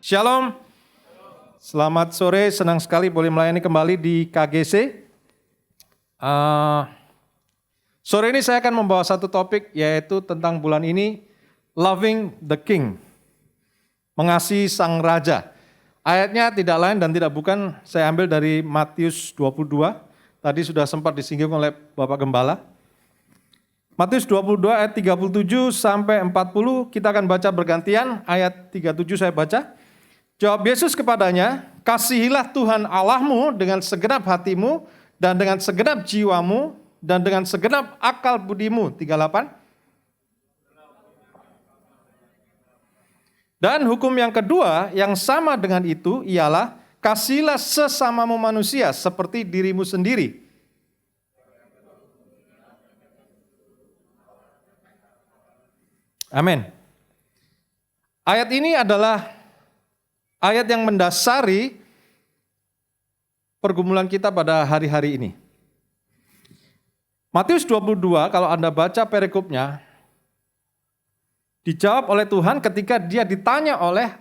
Shalom, selamat sore, senang sekali boleh melayani kembali di KGC. Sore ini saya akan membawa satu topik yaitu tentang bulan ini, Loving the King, mengasihi Sang Raja. Ayatnya tidak lain dan tidak bukan, saya ambil dari Matius 22, tadi sudah sempat disinggung oleh Bapak Gembala. Matius 22 ayat 37 sampai 40, kita akan baca bergantian, ayat 37 saya baca. Jawab Yesus kepadanya, kasihilah Tuhan Allahmu dengan segenap hatimu dan dengan segenap jiwamu dan dengan segenap akal budimu. 38. Dan hukum yang kedua yang sama dengan itu ialah kasihilah sesamamu manusia seperti dirimu sendiri. Amin. Ayat ini adalah ayat yang mendasari pergumulan kita pada hari-hari ini. Matius 22, kalau Anda baca perikopnya, dijawab oleh Tuhan ketika dia ditanya oleh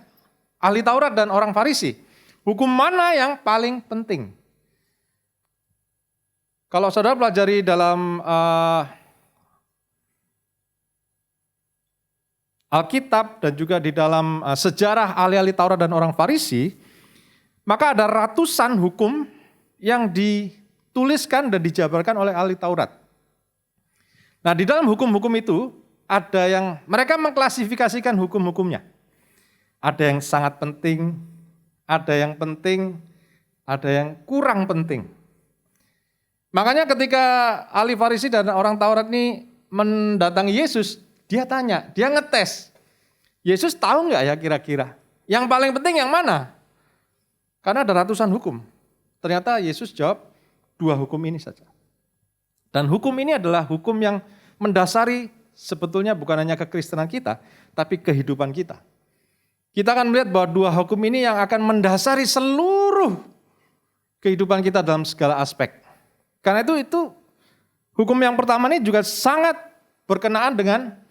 ahli Taurat dan orang Farisi. Hukum mana yang paling penting? Kalau saudara pelajari dalam Alkitab dan juga di dalam sejarah ahli-ahli Taurat dan orang Farisi, maka ada ratusan hukum yang dituliskan dan dijabarkan oleh ahli Taurat. Nah, di dalam hukum-hukum itu ada yang mereka mengklasifikasikan hukum-hukumnya. Ada yang sangat penting, ada yang penting, ada yang kurang penting. Makanya ketika ahli Farisi dan orang Taurat ini mendatangi Yesus, dia tanya, dia ngetes. Yesus tahu nggak ya kira-kira? Yang paling penting yang mana? Karena ada ratusan hukum. Ternyata Yesus jawab 2 hukum ini saja. Dan hukum ini adalah hukum yang mendasari sebetulnya bukan hanya kekristenan kita, tapi kehidupan kita. Kita akan melihat bahwa 2 hukum ini yang akan mendasari seluruh kehidupan kita dalam segala aspek. Karena itu hukum yang pertama ini juga sangat berkenaan dengan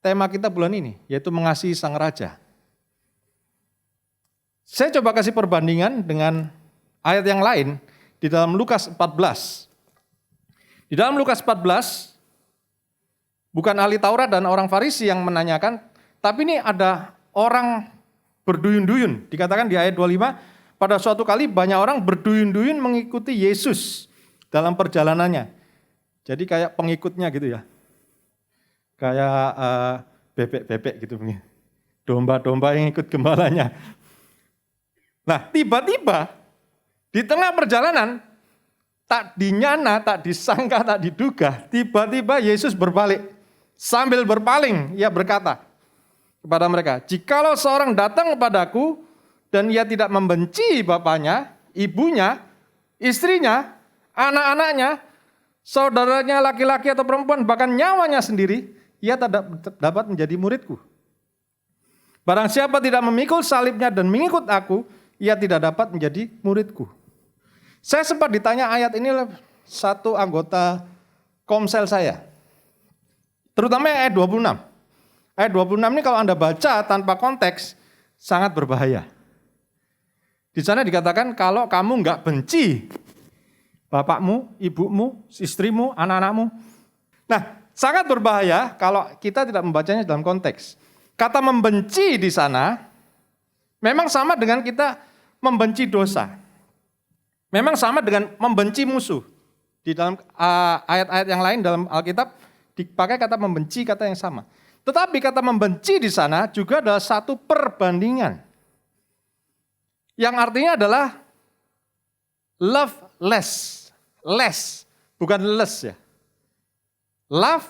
tema kita bulan ini, yaitu mengasihi Sang Raja. Saya coba kasih perbandingan dengan ayat yang lain di dalam Lukas 14. Di dalam Lukas 14, bukan ahli Taurat dan orang Farisi yang menanyakan, tapi ini ada orang berduyun-duyun. Dikatakan di ayat 25, pada suatu kali banyak orang berduyun-duyun mengikuti Yesus dalam perjalanannya. Jadi kayak pengikutnya gitu ya. Kayak bebek-bebek gitu, domba-domba yang ikut gembalanya. Nah, tiba-tiba di tengah perjalanan, tak dinyana, tak disangka, tak diduga, tiba-tiba Yesus berbalik. Sambil berpaling, ia berkata kepada mereka, jikalau seorang datang kepadaku dan ia tidak membenci bapaknya, ibunya, istrinya, anak-anaknya, saudaranya laki-laki atau perempuan, bahkan nyawanya sendiri, ia tidak dapat menjadi muridku. Barang siapa tidak memikul salibnya dan mengikut aku, ia tidak dapat menjadi muridku. Saya sempat ditanya ayat ini oleh satu anggota komsel saya. Terutama ayat 26. Ayat 26 ini kalau Anda baca tanpa konteks, sangat berbahaya. Di sana dikatakan kalau kamu enggak benci bapakmu, ibumu, istrimu, anak-anakmu. Nah, sangat berbahaya kalau kita tidak membacanya dalam konteks. Kata membenci di sana memang sama dengan kita membenci dosa. Memang sama dengan membenci musuh. Di dalam ayat-ayat yang lain dalam Alkitab dipakai kata membenci, kata yang sama. Tetapi kata membenci di sana juga adalah satu perbandingan. Yang artinya adalah love less. Less, bukan less ya. Love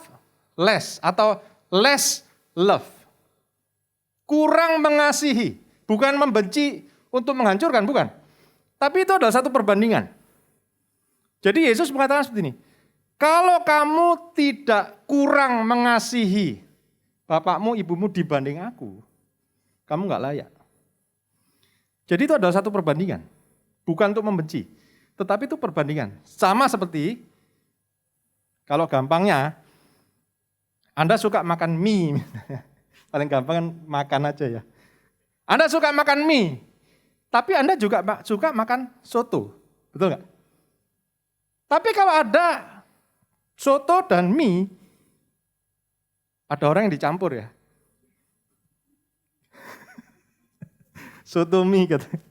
less atau less love. Kurang mengasihi, bukan membenci untuk menghancurkan, bukan. Tapi itu adalah satu perbandingan. Jadi Yesus mengatakan seperti ini, kalau kamu tidak kurang mengasihi bapakmu, ibumu dibanding aku, kamu nggak layak. Jadi itu adalah satu perbandingan, bukan untuk membenci, tetapi itu perbandingan. Sama seperti kalau gampangnya, Anda suka makan mie, paling gampang kan makan aja ya. Anda suka makan mie, tapi Anda juga suka makan soto. Betul nggak? Tapi kalau ada soto dan mie, ada orang yang dicampur ya. Soto mie katanya.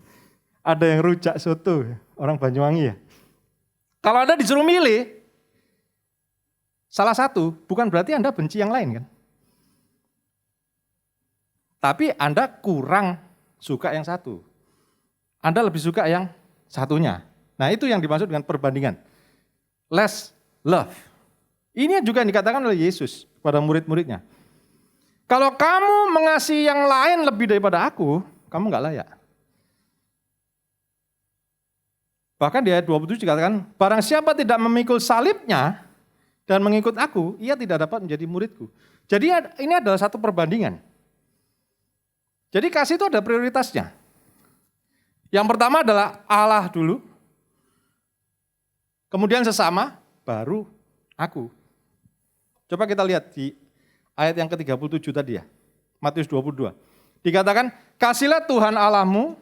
Ada yang rujak soto, orang Banyuwangi ya. Kalau Anda disuruh milih, salah satu, bukan berarti Anda benci yang lain kan. Tapi Anda kurang suka yang satu. Anda lebih suka yang satunya. Nah itu yang dimaksud dengan perbandingan. Less love. Ini juga yang dikatakan oleh Yesus kepada murid-muridnya. Kalau kamu mengasihi yang lain lebih daripada aku, kamu gak layak. Bahkan di ayat 27 dikatakan, barang siapa tidak memikul salibnya dan mengikut aku, ia tidak dapat menjadi muridku. Jadi ini adalah satu perbandingan. Jadi kasih itu ada prioritasnya. Yang pertama adalah Allah dulu, kemudian sesama, baru aku. Coba kita lihat di ayat yang ke-37 tadi ya, Matius 22. Dikatakan, kasihlah Tuhan Allahmu.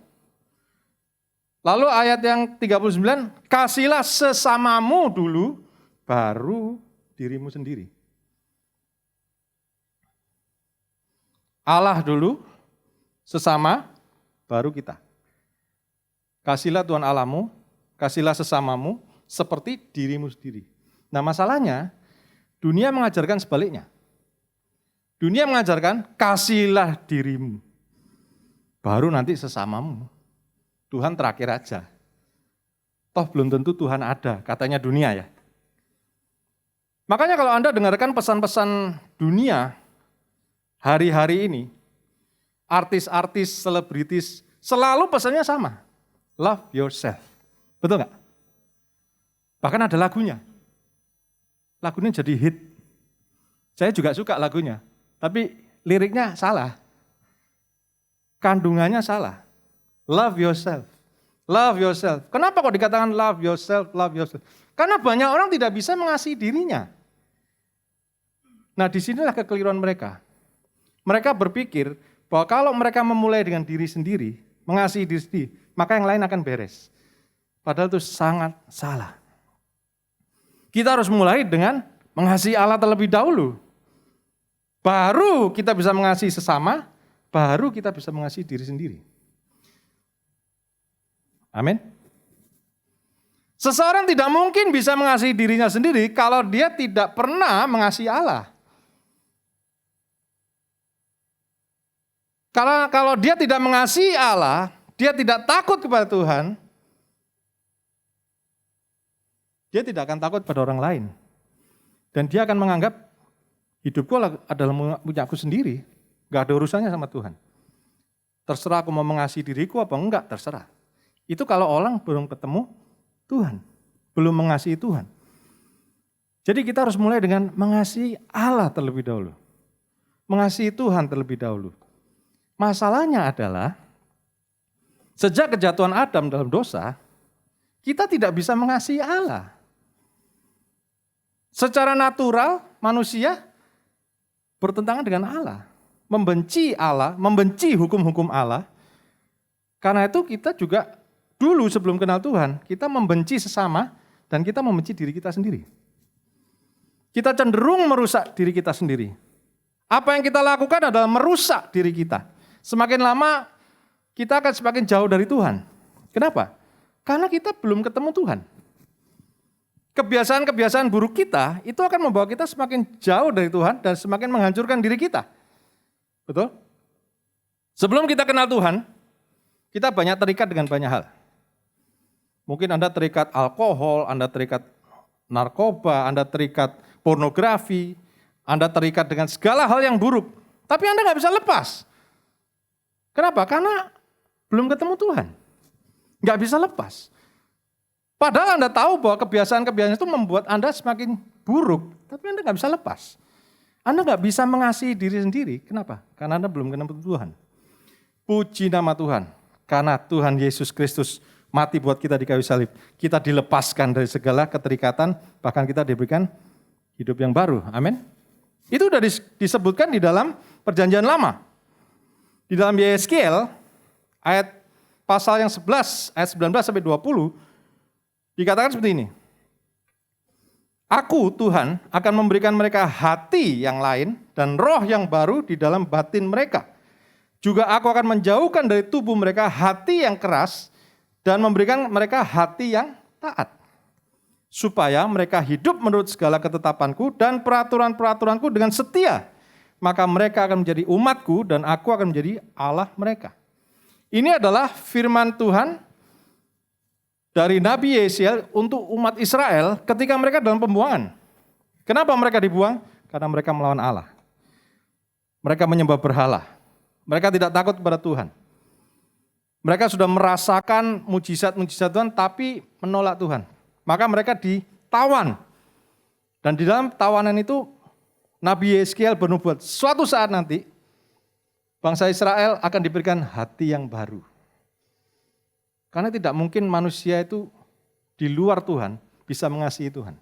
Lalu ayat yang 39, kasihlah sesamamu dulu, baru dirimu sendiri. Allah dulu, sesama, baru kita. Kasihlah Tuhan Allahmu, kasihlah sesamamu, seperti dirimu sendiri. Nah masalahnya, dunia mengajarkan sebaliknya. Dunia mengajarkan, kasihlah dirimu, baru nanti sesamamu. Tuhan terakhir aja. Toh belum tentu Tuhan ada, katanya dunia ya. Makanya kalau Anda dengarkan pesan-pesan dunia hari-hari ini, artis-artis, selebritis, selalu pesannya sama. Love yourself. Betul nggak? Bahkan ada lagunya. Lagunya jadi hit. Saya juga suka lagunya. Tapi liriknya salah. Kandungannya salah. Love yourself. Love yourself. Kenapa kok dikatakan love yourself, love yourself? Karena banyak orang tidak bisa mengasihi dirinya. Nah disinilah kekeliruan mereka. Mereka berpikir bahwa kalau mereka memulai dengan diri sendiri, mengasihi diri sendiri, maka yang lain akan beres. Padahal itu sangat salah. Kita harus mulai dengan mengasihi Allah terlebih dahulu. Baru kita bisa mengasihi sesama, baru kita bisa mengasihi diri sendiri. Amin. Seseorang tidak mungkin bisa mengasihi dirinya sendiri kalau dia tidak pernah mengasihi Allah. Kalau dia tidak mengasihi Allah, dia tidak takut kepada Tuhan, dia tidak akan takut pada orang lain. Dan dia akan menganggap hidupku adalah punya aku sendiri, gak ada urusannya sama Tuhan. Terserah aku mau mengasihi diriku apa enggak, terserah. Itu kalau orang belum ketemu Tuhan, belum mengasihi Tuhan. Jadi kita harus mulai dengan mengasihi Allah terlebih dahulu. Mengasihi Tuhan terlebih dahulu. Masalahnya adalah, sejak kejatuhan Adam dalam dosa, kita tidak bisa mengasihi Allah. Secara natural, manusia bertentangan dengan Allah. Membenci Allah, membenci hukum-hukum Allah. Karena itu kita juga dulu sebelum kenal Tuhan, kita membenci sesama dan kita membenci diri kita sendiri. Kita cenderung merusak diri kita sendiri. Apa yang kita lakukan adalah merusak diri kita. Semakin lama kita akan semakin jauh dari Tuhan. Kenapa? Karena kita belum ketemu Tuhan. Kebiasaan-kebiasaan buruk kita itu akan membawa kita semakin jauh dari Tuhan dan semakin menghancurkan diri kita. Betul? Sebelum kita kenal Tuhan, kita banyak terikat dengan banyak hal. Mungkin Anda terikat alkohol, Anda terikat narkoba, Anda terikat pornografi, Anda terikat dengan segala hal yang buruk. Tapi Anda nggak bisa lepas. Kenapa? Karena belum ketemu Tuhan. Nggak bisa lepas. Padahal Anda tahu bahwa kebiasaan-kebiasaan itu membuat Anda semakin buruk, tapi Anda nggak bisa lepas. Anda nggak bisa mengasihi diri sendiri. Kenapa? Karena Anda belum ketemu Tuhan. Puji nama Tuhan. Karena Tuhan Yesus Kristus mati buat kita di kayu salib. Kita dilepaskan dari segala keterikatan, bahkan kita diberikan hidup yang baru. Amin. Itu sudah disebutkan di dalam perjanjian lama. Di dalam Yeskiel, ayat pasal yang 11, ayat 19 sampai 20, dikatakan seperti ini. Aku, Tuhan, akan memberikan mereka hati yang lain dan roh yang baru di dalam batin mereka. Juga aku akan menjauhkan dari tubuh mereka hati yang keras dan memberikan mereka hati yang taat. Supaya mereka hidup menurut segala ketetapanku dan peraturan-peraturanku dengan setia. Maka mereka akan menjadi umatku dan aku akan menjadi Allah mereka. Ini adalah firman Tuhan dari Nabi Yesiel untuk umat Israel ketika mereka dalam pembuangan. Kenapa mereka dibuang? Karena mereka melawan Allah. Mereka menyembah berhala. Mereka tidak takut kepada Tuhan. Mereka sudah merasakan mujizat-mujizat Tuhan tapi menolak Tuhan. Maka mereka ditawan. Dan di dalam tawanan itu Nabi Yeskiel bernubuat suatu saat nanti bangsa Israel akan diberikan hati yang baru. Karena tidak mungkin manusia itu di luar Tuhan bisa mengasihi Tuhan.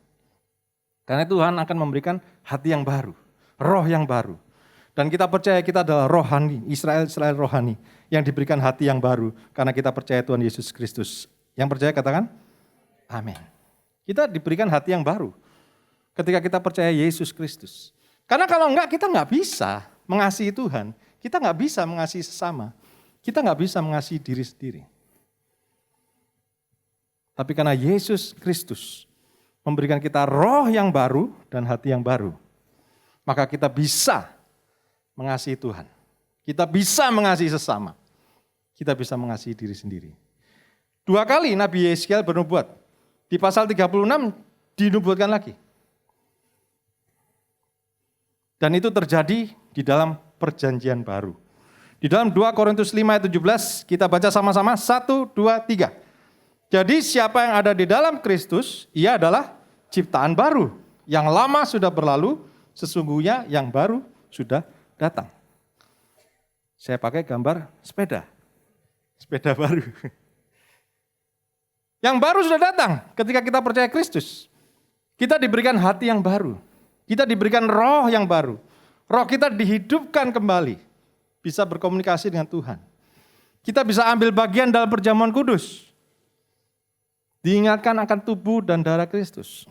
Karena Tuhan akan memberikan hati yang baru, roh yang baru. Dan kita percaya kita adalah rohani, Israel rohani yang diberikan hati yang baru karena kita percaya Tuhan Yesus Kristus. Yang percaya katakan, amin. Kita diberikan hati yang baru ketika kita percaya Yesus Kristus. Karena kalau enggak kita enggak bisa mengasihi Tuhan, kita enggak bisa mengasihi sesama, kita enggak bisa mengasihi diri sendiri. Tapi karena Yesus Kristus memberikan kita roh yang baru dan hati yang baru, maka kita bisa mengasihi Tuhan. Kita bisa mengasihi sesama. Kita bisa mengasihi diri sendiri. 2 kali Nabi Yeskiel bernubuat. Di pasal 36 dinubuatkan lagi. Dan itu terjadi di dalam perjanjian baru. Di dalam 2 Korintus 5 ayat 17 kita baca sama-sama 1, 2, 3. Jadi siapa yang ada di dalam Kristus, ia adalah ciptaan baru. Yang lama sudah berlalu, sesungguhnya yang baru sudah datang. Saya pakai gambar sepeda. Sepeda baru. Yang baru sudah datang ketika kita percaya Kristus. Kita diberikan hati yang baru. Kita diberikan roh yang baru. Roh kita dihidupkan kembali. Bisa berkomunikasi dengan Tuhan. Kita bisa ambil bagian dalam perjamuan kudus. Diingatkan akan tubuh dan darah Kristus.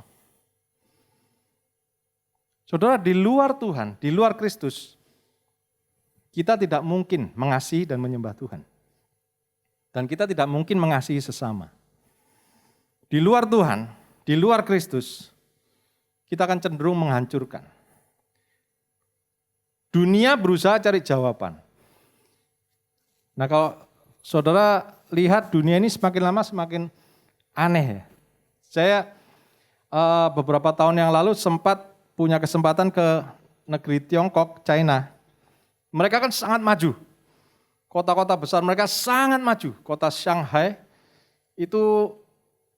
Saudara, di luar Tuhan, di luar Kristus, kita tidak mungkin mengasihi dan menyembah Tuhan. Dan kita tidak mungkin mengasihi sesama. Di luar Tuhan, di luar Kristus, kita akan cenderung menghancurkan. Dunia berusaha cari jawaban. Nah kalau saudara lihat dunia ini semakin lama semakin aneh ya. Saya beberapa tahun yang lalu sempat punya kesempatan ke negeri Tiongkok, China. Mereka kan sangat maju. Kota-kota besar mereka sangat maju. Kota Shanghai itu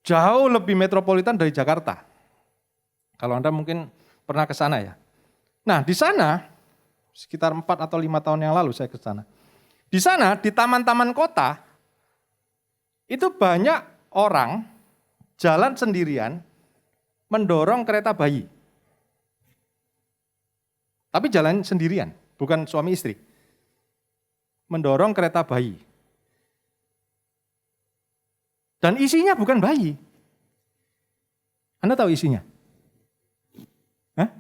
jauh lebih metropolitan dari Jakarta. Kalau Anda mungkin pernah ke sana ya. Nah di sana, sekitar 4 atau 5 tahun yang lalu saya ke sana. Di sana, di taman-taman kota, itu banyak orang jalan sendirian mendorong kereta bayi. Tapi jalan sendirian, bukan suami istri. Mendorong kereta bayi. Dan isinya bukan bayi. Anda tahu isinya? Hah?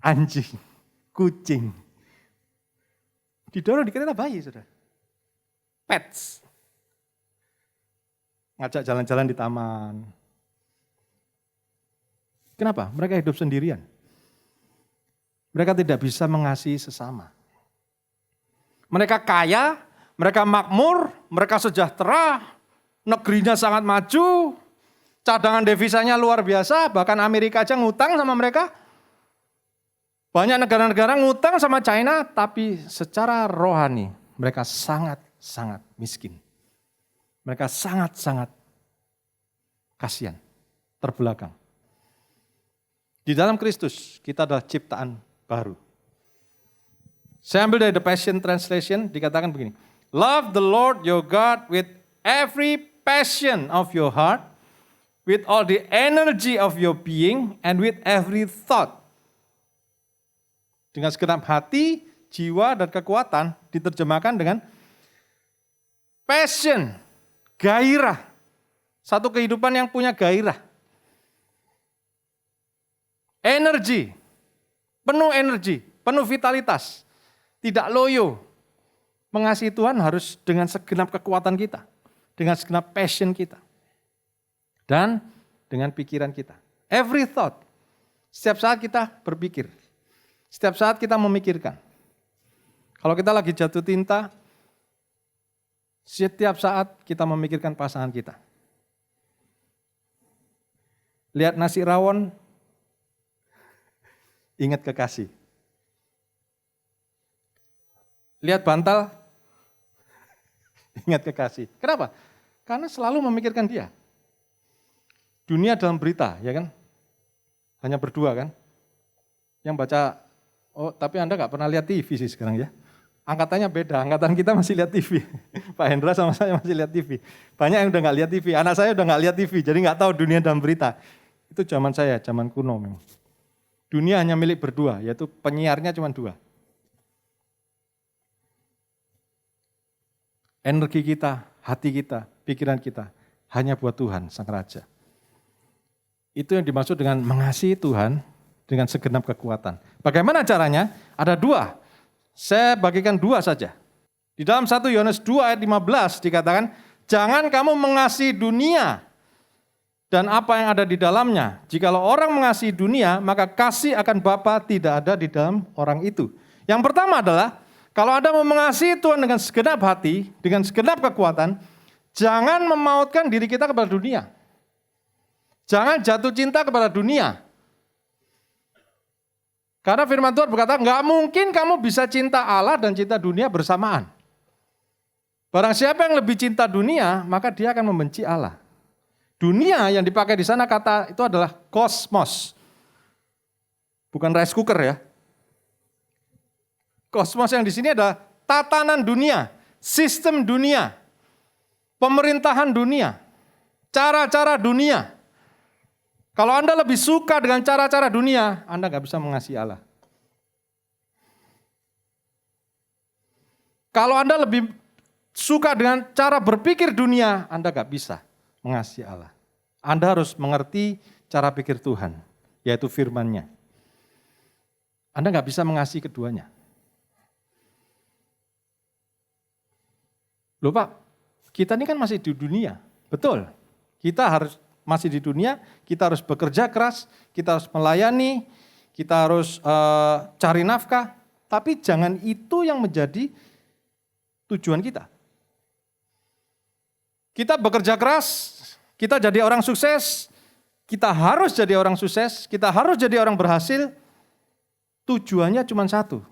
Anjing, kucing. Didorong di kereta bayi, saudara. Pets. Ngajak jalan-jalan di taman. Kenapa? Mereka hidup sendirian. Mereka tidak bisa mengasihi sesama. Mereka kaya, mereka makmur, mereka sejahtera, negerinya sangat maju, cadangan devisanya luar biasa, bahkan Amerika aja ngutang sama mereka. Banyak negara-negara ngutang sama China, tapi secara rohani mereka sangat-sangat miskin. Mereka sangat-sangat kasihan, terbelakang. Di dalam Kristus kita adalah ciptaan baru. Saya ambil dari The Passion Translation, dikatakan begini. Love the Lord your God with every passion of your heart, with all the energy of your being, and with every thought. Dengan segenap hati, jiwa, dan kekuatan, diterjemahkan dengan passion, gairah. Satu kehidupan yang punya gairah. Energi, penuh vitalitas. Tidak loyo. Mengasihi Tuhan harus dengan segenap kekuatan kita. Dengan segenap passion kita. Dan dengan pikiran kita. Every thought. Setiap saat kita berpikir. Setiap saat kita memikirkan. Kalau kita lagi jatuh cinta, setiap saat kita memikirkan pasangan kita. Lihat nasi rawon, ingat kekasih. Lihat bantal, ingat kekasih. Kenapa? Karena selalu memikirkan dia. Dunia dalam berita, ya kan? Hanya berdua kan? Yang baca, oh tapi Anda nggak pernah lihat TV sih sekarang ya. Angkatannya beda, angkatan kita masih lihat TV. Pak Hendra sama saya masih lihat TV. Banyak yang udah nggak lihat TV, anak saya udah nggak lihat TV, jadi nggak tahu dunia dalam berita. Itu zaman saya, zaman kuno memang. Dunia hanya milik berdua, yaitu penyiarnya cuma dua. Energi kita, hati kita, pikiran kita, hanya buat Tuhan, Sang Raja. Itu yang dimaksud dengan mengasihi Tuhan dengan segenap kekuatan. Bagaimana caranya? Ada dua. Saya bagikan dua saja. Di dalam 1 Yohanes 2 ayat 15 dikatakan, jangan kamu mengasihi dunia dan apa yang ada di dalamnya. Jikalau orang mengasihi dunia, maka kasih akan Bapa tidak ada di dalam orang itu. Yang pertama adalah, kalau Anda mau mengasihi Tuhan dengan segenap hati, dengan segenap kekuatan, jangan memautkan diri kita kepada dunia. Jangan jatuh cinta kepada dunia. Karena firman Tuhan berkata, nggak mungkin kamu bisa cinta Allah dan cinta dunia bersamaan. Barang siapa yang lebih cinta dunia, maka dia akan membenci Allah. Dunia yang dipakai di sana kata itu adalah kosmos. Bukan rice cooker ya. Kosmos yang di sini adalah tatanan dunia, sistem dunia, pemerintahan dunia, cara-cara dunia. Kalau Anda lebih suka dengan cara-cara dunia, Anda nggak bisa mengasihi Allah. Kalau Anda lebih suka dengan cara berpikir dunia, Anda nggak bisa mengasihi Allah. Anda harus mengerti cara pikir Tuhan, yaitu firman-Nya. Anda nggak bisa mengasihi keduanya. Loh Pak, kita ini kan masih di dunia, betul. Kita harus masih di dunia, kita harus bekerja keras, kita harus melayani, kita harus cari nafkah, tapi jangan itu yang menjadi tujuan kita. Kita bekerja keras, kita jadi orang sukses, kita harus jadi orang sukses, kita harus jadi orang berhasil, tujuannya cuma satu.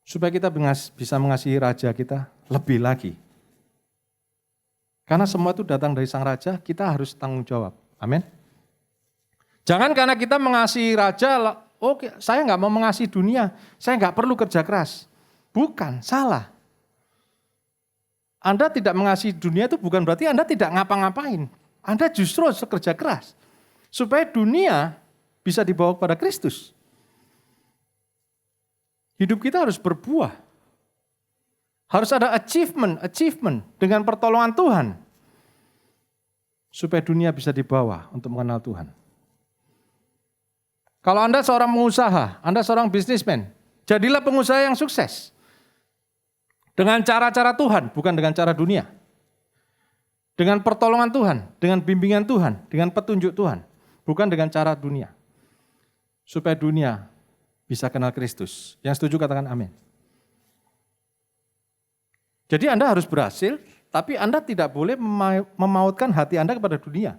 Supaya kita bisa mengasihi Raja kita lebih lagi. Karena semua itu datang dari Sang Raja, kita harus tanggung jawab. Amin. Jangan karena kita mengasihi Raja, oke, saya nggak mau mengasihi dunia, saya nggak perlu kerja keras. Bukan, salah. Anda tidak mengasihi dunia itu bukan berarti Anda tidak ngapa-ngapain. Anda justru harus kerja keras. Supaya dunia bisa dibawa kepada Kristus. Hidup kita harus berbuah. Harus ada achievement dengan pertolongan Tuhan. Supaya dunia bisa dibawa untuk mengenal Tuhan. Kalau Anda seorang pengusaha, Anda seorang bisnismen, jadilah pengusaha yang sukses. Dengan cara-cara Tuhan, bukan dengan cara dunia. Dengan pertolongan Tuhan, dengan bimbingan Tuhan, dengan petunjuk Tuhan. Bukan dengan cara dunia. Supaya dunia bisa kenal Kristus. Yang setuju katakan amin. Jadi Anda harus berhasil, tapi Anda tidak boleh memautkan hati Anda kepada dunia.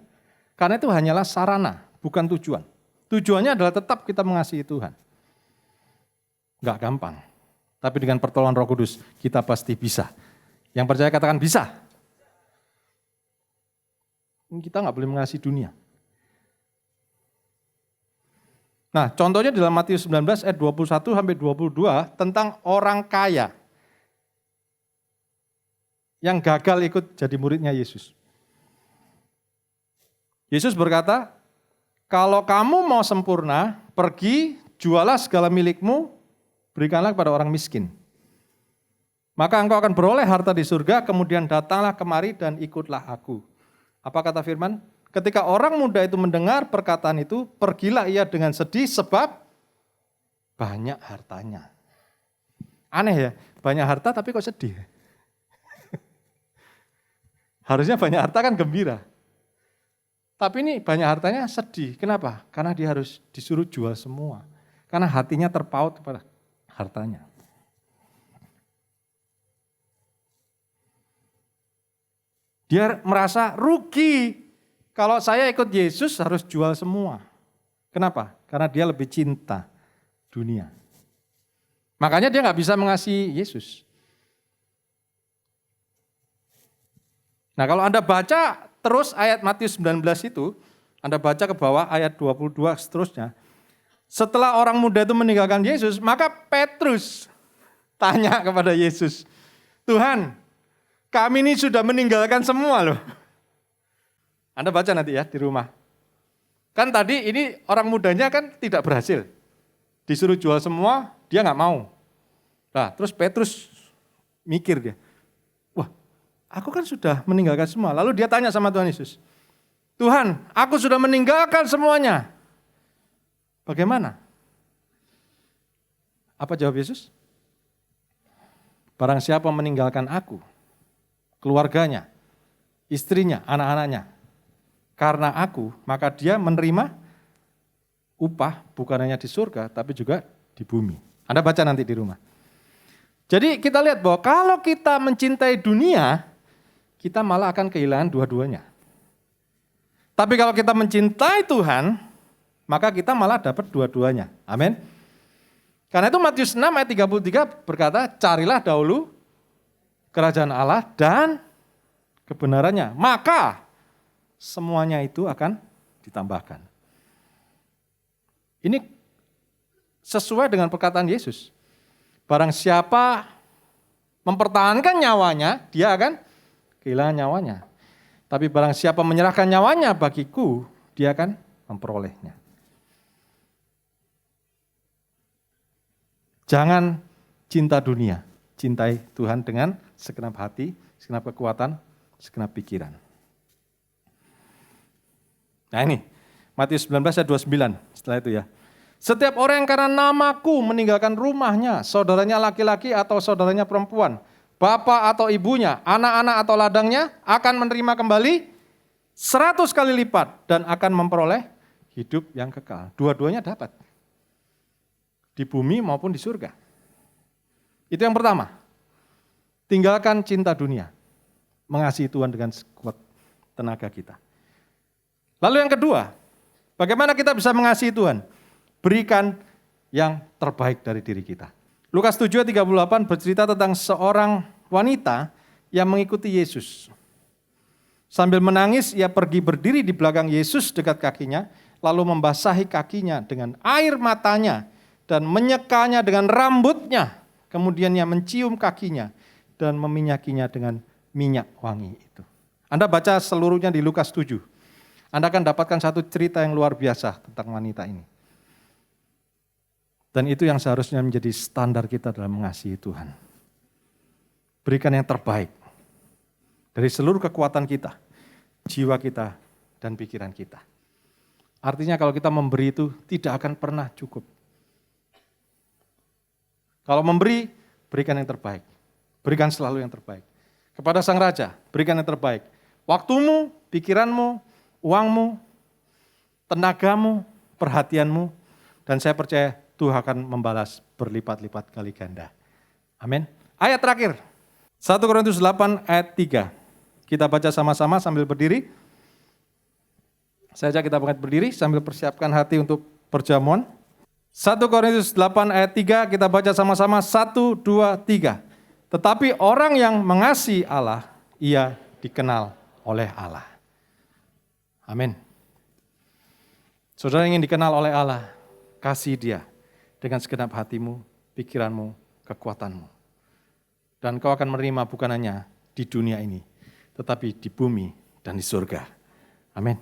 Karena itu hanyalah sarana, bukan tujuan. Tujuannya adalah tetap kita mengasihi Tuhan. Enggak gampang. Tapi dengan pertolongan Roh Kudus, kita pasti bisa. Yang percaya katakan bisa. Kita enggak boleh mengasihi dunia. Nah, contohnya dalam Matius 19 ayat 21 sampai 22 tentang orang kaya yang gagal ikut jadi muridnya Yesus. Yesus berkata, kalau kamu mau sempurna, pergi, jualah segala milikmu, berikanlah kepada orang miskin. maka engkau akan beroleh harta di surga, kemudian datanglah kemari dan ikutlah aku. Apa kata firman? Ketika orang muda itu mendengar perkataan itu, pergilah ia dengan sedih sebab banyak hartanya. Aneh ya, banyak harta tapi kok sedih? Harusnya banyak harta kan gembira. Tapi ini banyak hartanya sedih. Kenapa? Karena dia harus disuruh jual semua. Karena hatinya terpaut kepada hartanya. Dia merasa rugi. Kalau saya ikut Yesus harus jual semua. Kenapa? Karena dia lebih cinta dunia. Makanya dia nggak bisa mengasihi Yesus. Nah kalau Anda baca terus ayat Matius 19 itu, Anda baca ke bawah ayat 22 seterusnya. Setelah orang muda itu meninggalkan Yesus, maka Petrus tanya kepada Yesus, Tuhan, kami ini sudah meninggalkan semua loh. Anda baca nanti ya di rumah. Kan tadi ini orang mudanya kan tidak berhasil. Disuruh jual semua, dia nggak mau. Nah, terus Petrus mikir dia, wah, aku kan sudah meninggalkan semua. Lalu dia tanya sama Tuhan Yesus, Tuhan, aku sudah meninggalkan semuanya. Bagaimana? Apa jawab Yesus? Barang siapa meninggalkan aku, keluarganya, istrinya, anak-anaknya, karena aku, maka dia menerima upah bukan hanya di surga, tapi juga di bumi. Anda baca nanti di rumah. Jadi kita lihat bahwa kalau kita mencintai dunia, kita malah akan kehilangan dua-duanya. Tapi kalau kita mencintai Tuhan, maka kita malah dapat dua-duanya. Amin. Karena itu Matius 6 ayat 33 berkata, carilah dahulu kerajaan Allah dan kebenarannya. Maka semuanya itu akan ditambahkan. Ini sesuai dengan perkataan Yesus. Barang siapa mempertahankan nyawanya, dia akan kehilangan nyawanya. Tapi barang siapa menyerahkan nyawanya bagiku, dia akan memperolehnya. Jangan cinta dunia, cintai Tuhan dengan segenap hati, segenap kekuatan, segenap pikiran. Nah ini, Matius 19 ayat 29, setelah itu ya. Setiap orang yang karena namaku meninggalkan rumahnya, saudaranya laki-laki atau saudaranya perempuan, bapak atau ibunya, anak-anak atau ladangnya, akan menerima kembali 100 kali lipat dan akan memperoleh hidup yang kekal. Dua-duanya dapat. Di bumi maupun di surga. Itu yang pertama. Tinggalkan cinta dunia. Mengasihi Tuhan dengan sekuat tenaga kita. Lalu yang kedua, bagaimana kita bisa mengasihi Tuhan? Berikan yang terbaik dari diri kita. Lukas 7:38 bercerita tentang seorang wanita yang mengikuti Yesus. Sambil menangis, ia pergi berdiri di belakang Yesus dekat kakinya, lalu membasahi kakinya dengan air matanya dan menyekanya dengan rambutnya. Kemudian ia mencium kakinya dan meminyakinya dengan minyak wangi itu. Anda baca seluruhnya di Lukas 7. Anda akan dapatkan satu cerita yang luar biasa tentang wanita ini. Dan itu yang seharusnya menjadi standar kita dalam mengasihi Tuhan. Berikan yang terbaik dari seluruh kekuatan kita, jiwa kita, dan pikiran kita. Artinya kalau kita memberi itu tidak akan pernah cukup. Kalau memberi, berikan yang terbaik. Berikan selalu yang terbaik. Kepada Sang Raja, berikan yang terbaik. Waktumu, pikiranmu, uangmu, tenagamu, perhatianmu, dan saya percaya Tuhan akan membalas berlipat-lipat kali ganda. Amin. Ayat terakhir, 1 Korintus 8 ayat 3. Kita baca sama-sama sambil berdiri. Saya ajak kita berdiri sambil persiapkan hati untuk perjamuan. 1 Korintus 8 ayat 3, kita baca sama-sama 1, 2, 3. Tetapi orang yang mengasihi Allah, ia dikenal oleh Allah. Amin. Saudara ingin dikenal oleh Allah, kasih Dia dengan segenap hatimu, pikiranmu, kekuatanmu. Dan kau akan menerima bukan hanya di dunia ini, tetapi di bumi dan di surga. Amin.